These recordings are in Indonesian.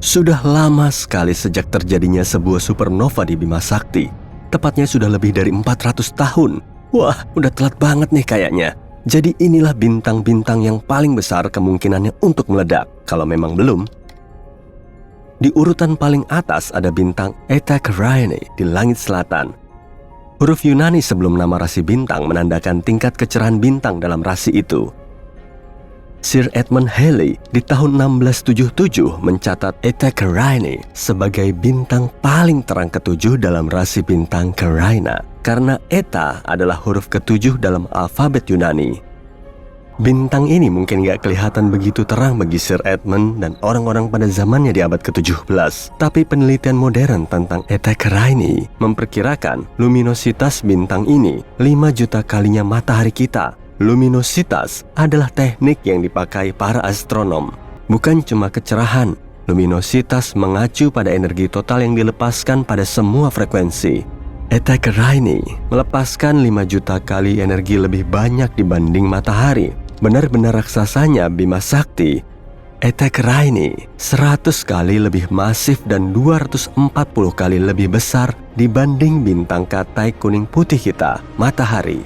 Sudah lama sekali sejak terjadinya sebuah supernova di Bima Sakti. Tepatnya sudah lebih dari 400 tahun. Wah, udah telat banget nih kayaknya. Jadi inilah bintang-bintang yang paling besar kemungkinannya untuk meledak, kalau memang belum. Di urutan paling atas ada bintang Eta Carinii di langit selatan. Huruf Yunani sebelum nama rasi bintang menandakan tingkat kecerahan bintang dalam rasi itu. Sir Edmund Halley di tahun 1677 mencatat Eta Carinii sebagai bintang paling terang ketujuh dalam rasi bintang Carina, karena Eta adalah huruf ketujuh dalam alfabet Yunani. Bintang ini mungkin gak kelihatan begitu terang bagi Sir Edmund dan orang-orang pada zamannya di abad ke-17. Tapi penelitian modern tentang Eta Carinii memperkirakan luminositas bintang ini 5 juta kalinya matahari kita. Luminositas adalah teknik yang dipakai para astronom. Bukan cuma kecerahan, luminositas mengacu pada energi total yang dilepaskan pada semua frekuensi. Eta Carinii melepaskan 5 juta kali energi lebih banyak dibanding matahari. Benar-benar raksasanya Bima Sakti. Eta Carinii 100 kali lebih masif dan 240 kali lebih besar dibanding bintang katai kuning putih kita, matahari.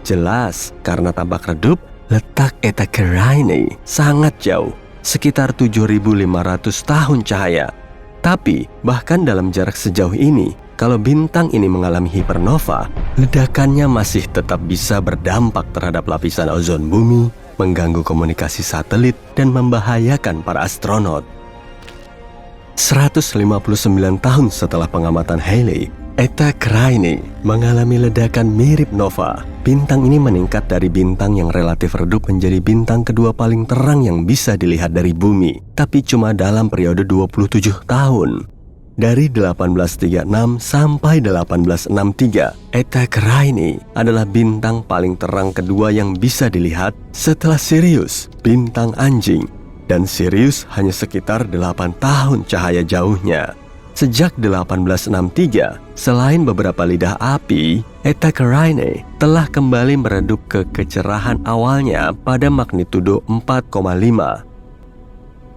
Jelas, karena tampak redup, letak Eta Carinii sangat jauh, sekitar 7.500 tahun cahaya. Tapi, bahkan dalam jarak sejauh ini, kalau bintang ini mengalami hipernova, ledakannya masih tetap bisa berdampak terhadap lapisan ozon bumi, mengganggu komunikasi satelit, dan membahayakan para astronot. 159 tahun setelah pengamatan Halley, Eta Carinii mengalami ledakan mirip nova. Bintang ini meningkat dari bintang yang relatif redup menjadi bintang kedua paling terang yang bisa dilihat dari bumi, tapi cuma dalam periode 27 tahun. Dari 1836 sampai 1863, Eta Carinii adalah bintang paling terang kedua yang bisa dilihat setelah Sirius, bintang anjing. Dan Sirius hanya sekitar 8 tahun cahaya jauhnya. Sejak 1863, selain beberapa lidah api, Eta Carinii telah kembali meredup ke kecerahan awalnya pada magnitudo 4,5.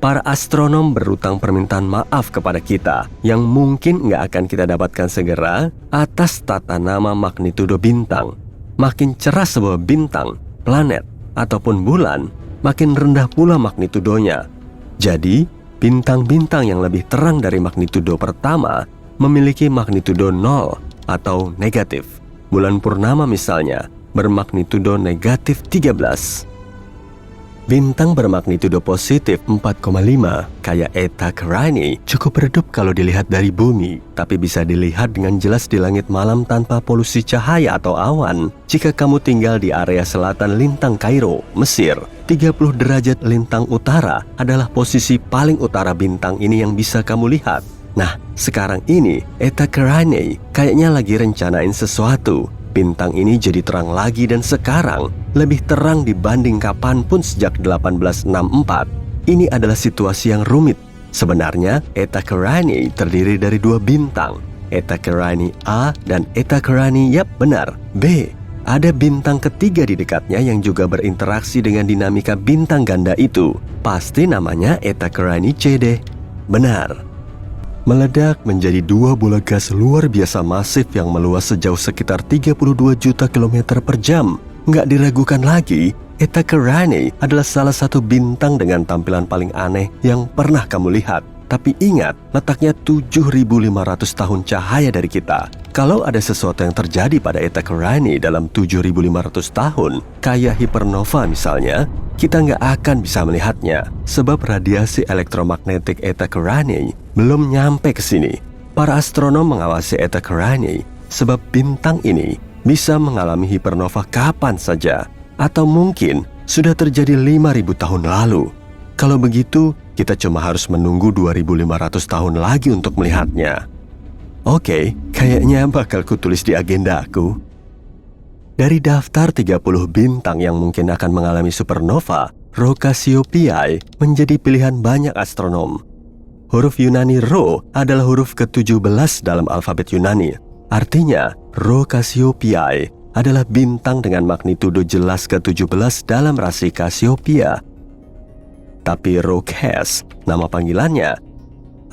Para astronom berutang permintaan maaf kepada kita yang mungkin nggak akan kita dapatkan segera atas tata nama magnitudo bintang. Makin cerah sebuah bintang, planet, ataupun bulan, makin rendah pula magnitudonya. Jadi, bintang-bintang yang lebih terang dari magnitudo pertama memiliki magnitudo 0 atau negatif. Bulan purnama misalnya bermagnitudo negatif 13. Bintang bermagnitudo positif 4,5 kayak Eta Carinii cukup redup kalau dilihat dari bumi, tapi bisa dilihat dengan jelas di langit malam tanpa polusi cahaya atau awan. Jika kamu tinggal di area selatan lintang Kairo, Mesir, 30 derajat lintang utara adalah posisi paling utara bintang ini yang bisa kamu lihat. Nah, sekarang ini Eta Carinii kayaknya lagi rencanain sesuatu. Bintang ini jadi terang lagi dan sekarang lebih terang dibanding kapanpun sejak 1864. Ini adalah situasi yang rumit. Sebenarnya, Eta Carinii terdiri dari 2 bintang, Eta Carinii A dan Eta Carinii, yap benar, B. Ada bintang ketiga di dekatnya yang juga berinteraksi dengan dinamika bintang ganda itu. Pasti namanya Eta Carinii C deh. Benar. Meledak menjadi 2 bola gas luar biasa masif yang meluas sejauh sekitar 32 juta kilometer per jam. Nggak diragukan lagi, Eta Carinii adalah salah satu bintang dengan tampilan paling aneh yang pernah kamu lihat. Tapi ingat, letaknya 7.500 tahun cahaya dari kita. Kalau ada sesuatu yang terjadi pada Eta Carinii dalam 7.500 tahun, kayak hipernova misalnya, kita nggak akan bisa melihatnya, sebab radiasi elektromagnetik Eta Carinii belum nyampe ke sini. Para astronom mengawasi Eta Carinii sebab bintang ini bisa mengalami hipernova kapan saja, atau mungkin sudah terjadi 5.000 tahun lalu. Kalau begitu, kita cuma harus menunggu 2.500 tahun lagi untuk melihatnya. Oke, kayaknya bakal kutulis di agenda aku. Dari daftar 30 bintang yang mungkin akan mengalami supernova, Rho Cassiopeiae menjadi pilihan banyak astronom. Huruf Yunani Rho adalah huruf ke-17 dalam alfabet Yunani. Artinya, Rho Cassiopeiae adalah bintang dengan magnitudo jelas ke-17 dalam rasi Cassiopeia. Tapi Rho Cass, nama panggilannya,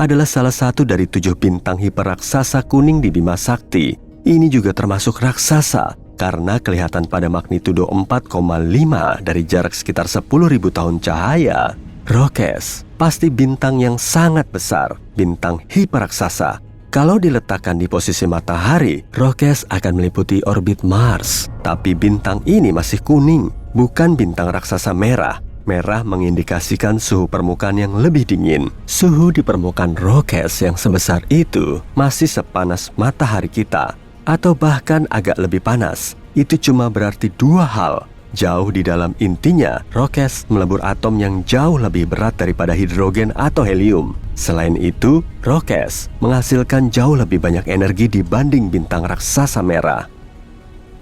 adalah salah satu dari 7 bintang hiperraksasa kuning di Bima Sakti. Ini juga termasuk raksasa karena kelihatan pada magnitudo 4,5 dari jarak sekitar 10.000 tahun cahaya. Rokes pasti bintang yang sangat besar, bintang hiperraksasa. Kalau diletakkan di posisi matahari, Rokes akan meliputi orbit Mars. Tapi bintang ini masih kuning, bukan bintang raksasa merah. Merah mengindikasikan suhu permukaan yang lebih dingin. Suhu di permukaan Rokes yang sebesar itu masih sepanas matahari kita, atau bahkan agak lebih panas. Itu cuma berarti 2 hal. Jauh di dalam intinya, Rokes melebur atom yang jauh lebih berat daripada hidrogen atau helium. Selain itu, Rokes menghasilkan jauh lebih banyak energi dibanding bintang raksasa merah.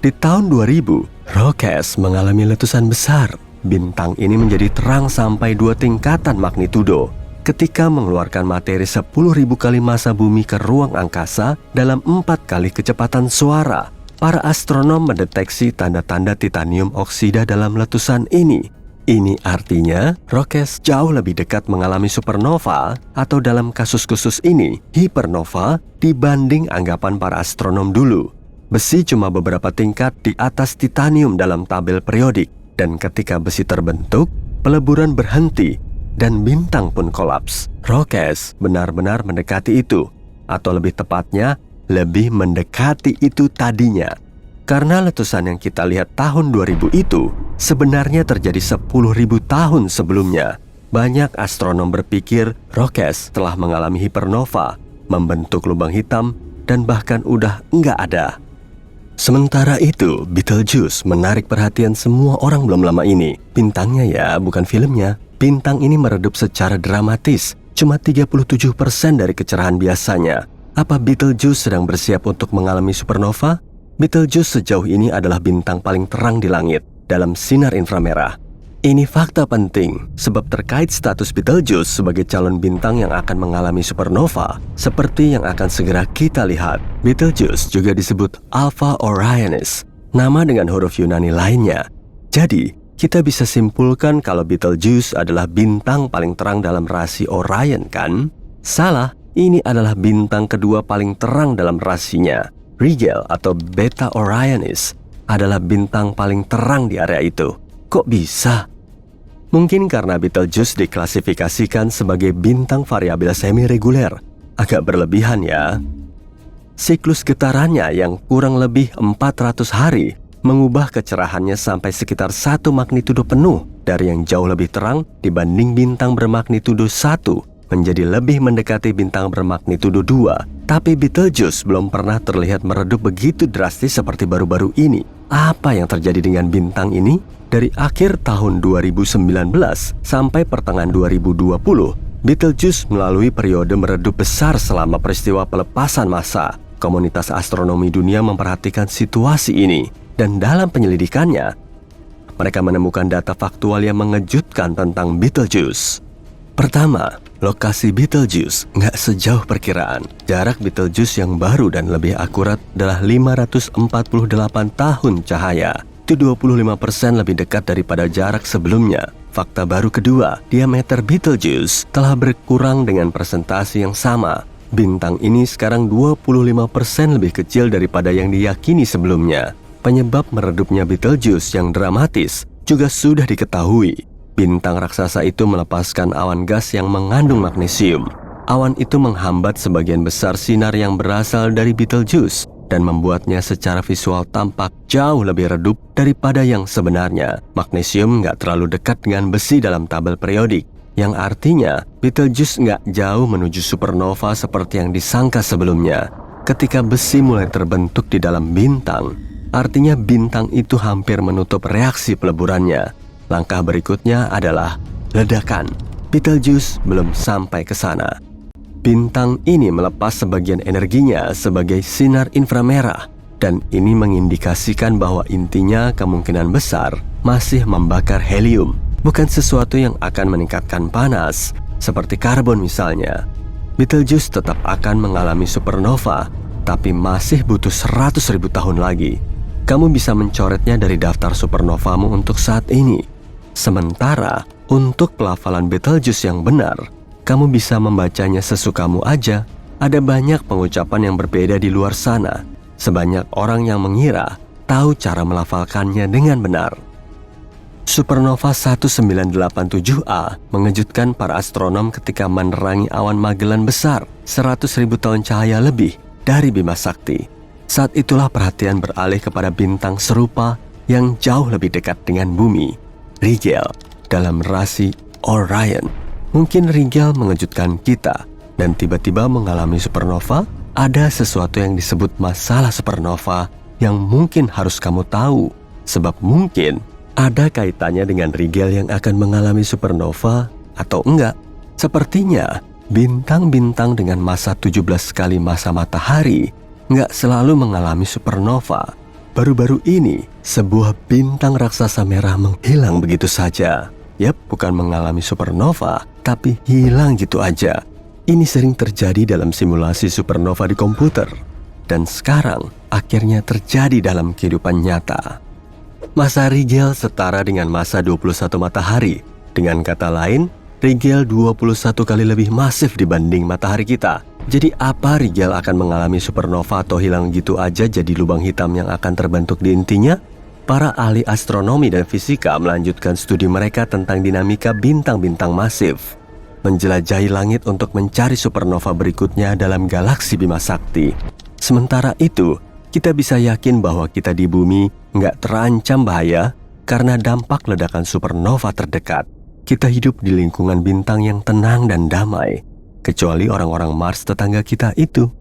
Di tahun 2000, Rokes mengalami letusan besar. Bintang ini menjadi terang sampai 2 tingkatan magnitudo ketika mengeluarkan materi 10.000 kali massa bumi ke ruang angkasa dalam 4 kali kecepatan suara. Para astronom mendeteksi tanda-tanda titanium oksida dalam letusan ini. Ini artinya Rokes jauh lebih dekat mengalami supernova atau dalam kasus khusus ini hipernova dibanding anggapan para astronom dulu. Besi cuma beberapa tingkat di atas titanium dalam tabel periodik. Dan ketika besi terbentuk, peleburan berhenti dan bintang pun kolaps. Rokes benar-benar mendekati itu, atau lebih tepatnya, lebih mendekati itu tadinya. Karena letusan yang kita lihat tahun 2000 itu sebenarnya terjadi 10.000 tahun sebelumnya. Banyak astronom berpikir Rokes telah mengalami hipernova, membentuk lubang hitam, dan bahkan udah nggak ada. Sementara itu, Betelgeuse menarik perhatian semua orang belum lama ini. Bintangnya ya, bukan filmnya. Bintang ini meredup secara dramatis, cuma 37% dari kecerahan biasanya. Apa Betelgeuse sedang bersiap untuk mengalami supernova? Betelgeuse sejauh ini adalah bintang paling terang di langit dalam sinar inframerah. Ini fakta penting, sebab terkait status Betelgeuse sebagai calon bintang yang akan mengalami supernova, seperti yang akan segera kita lihat. Betelgeuse juga disebut Alpha Orionis, nama dengan huruf Yunani lainnya. Jadi, kita bisa simpulkan kalau Betelgeuse adalah bintang paling terang dalam rasi Orion, kan? Salah, ini adalah bintang kedua paling terang dalam rasinya. Rigel atau Beta Orionis adalah bintang paling terang di area itu. Kok bisa? Mungkin karena Betelgeuse diklasifikasikan sebagai bintang variabel semi-reguler. Agak berlebihan ya. Siklus getarannya yang kurang lebih 400 hari mengubah kecerahannya sampai sekitar 1 magnitudo penuh dari yang jauh lebih terang dibanding bintang bermagnitudo 1 menjadi lebih mendekati bintang bermagnitudo 2. Tapi Betelgeuse belum pernah terlihat meredup begitu drastis seperti baru-baru ini. Apa yang terjadi dengan bintang ini? Dari akhir tahun 2019 sampai pertengahan 2020, Betelgeuse melalui periode meredup besar selama peristiwa pelepasan massa. Komunitas astronomi dunia memperhatikan situasi ini, dan dalam penyelidikannya, mereka menemukan data faktual yang mengejutkan tentang Betelgeuse. Pertama, lokasi Betelgeuse nggak sejauh perkiraan. Jarak Betelgeuse yang baru dan lebih akurat adalah 548 tahun cahaya. Itu 25% lebih dekat daripada jarak sebelumnya. Fakta baru kedua, diameter Betelgeuse telah berkurang dengan persentase yang sama. Bintang ini sekarang 25% lebih kecil daripada yang diyakini sebelumnya. Penyebab meredupnya Betelgeuse yang dramatis juga sudah diketahui. Bintang raksasa itu melepaskan awan gas yang mengandung magnesium. Awan itu menghambat sebagian besar sinar yang berasal dari Betelgeuse dan membuatnya secara visual tampak jauh lebih redup daripada yang sebenarnya. Magnesium nggak terlalu dekat dengan besi dalam tabel periodik, yang artinya Betelgeuse nggak jauh menuju supernova seperti yang disangka sebelumnya. Ketika besi mulai terbentuk di dalam bintang, artinya bintang itu hampir menutup reaksi peleburannya. Langkah berikutnya adalah ledakan. Betelgeuse belum sampai ke sana. Bintang ini melepas sebagian energinya sebagai sinar inframerah, dan ini mengindikasikan bahwa intinya kemungkinan besar masih membakar helium, bukan sesuatu yang akan meningkatkan panas, seperti karbon misalnya. Betelgeuse tetap akan mengalami supernova, tapi masih butuh 100.000 tahun lagi. Kamu bisa mencoretnya dari daftar supernovamu untuk saat ini. Sementara, untuk pelafalan Betelgeuse yang benar, Kamu bisa membacanya sesukamu aja. Ada banyak pengucapan yang berbeda di luar sana. Sebanyak orang yang mengira tahu cara melafalkannya dengan benar. Supernova 1987A mengejutkan para astronom ketika menerangi awan Magellan besar 100.000 tahun cahaya lebih dari Bima Sakti. Saat itulah perhatian beralih kepada bintang serupa yang jauh lebih dekat dengan bumi, Rigel, dalam rasi Orion. Mungkin Rigel mengejutkan kita dan tiba-tiba mengalami supernova. Ada sesuatu yang disebut masalah supernova yang mungkin harus kamu tahu, sebab mungkin ada kaitannya dengan Rigel yang akan mengalami supernova atau enggak. Sepertinya bintang-bintang dengan massa 17 kali massa matahari enggak selalu mengalami supernova. Baru-baru ini sebuah bintang raksasa merah menghilang begitu saja. Yap, bukan mengalami supernova, tapi hilang gitu aja. Ini sering terjadi dalam simulasi supernova di komputer. Dan sekarang akhirnya terjadi dalam kehidupan nyata. Massa Rigel setara dengan massa 21 matahari. Dengan kata lain, Rigel 21 kali lebih masif dibanding matahari kita. Jadi apa Rigel akan mengalami supernova atau hilang gitu aja jadi lubang hitam yang akan terbentuk di intinya? Para ahli astronomi dan fisika melanjutkan studi mereka tentang dinamika bintang-bintang masif, menjelajahi langit untuk mencari supernova berikutnya dalam galaksi Bima Sakti. Sementara itu, kita bisa yakin bahwa kita di bumi nggak terancam bahaya karena dampak ledakan supernova terdekat. Kita hidup di lingkungan bintang yang tenang dan damai, kecuali orang-orang Mars tetangga kita itu.